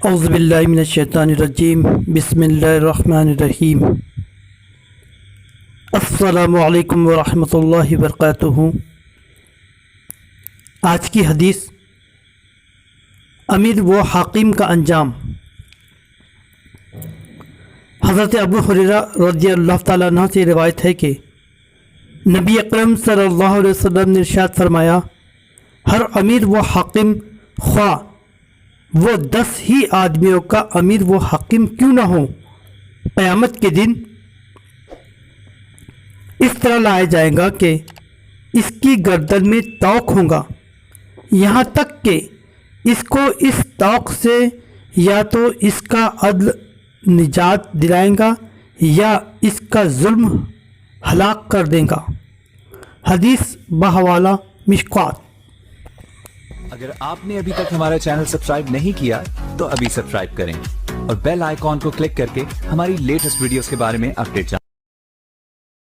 اعوذ باللہ من الشیطان الرجیم بسم اللہ الرحمن الرحیم السلام علیکم ورحمۃ اللہ وبرکاتہ۔ آج کی حدیث امیر و حاکم کا انجام۔ حضرت ابو ہریرہ رضی اللہ تعالیٰ عنہ سے روایت ہے کہ نبی اکرم صلی اللہ علیہ وسلم نے ارشاد فرمایا، ہر امیر و حاکم خواہ وہ 10 ہی آدمیوں کا امیر و حاکم کیوں نہ ہو، قیامت کے دن اس طرح لایا جائے گا کہ اس کی گردن میں طوق ہوگا، یہاں تک کہ اس کو اس طوق سے یا تو اس کا عدل نجات دلائیں گا یا اس کا ظلم ہلاک کر دیں گا۔ حدیث بحوالہ مشکوٰۃ۔ اگر آپ نے ابھی تک ہمارا چینل سبسکرائب نہیں کیا تو ابھی سبسکرائب کریں اور بیل آئیکن کو کلک کر کے ہماری لیٹسٹ ویڈیوز کے بارے میں اپڈیٹ جانیں۔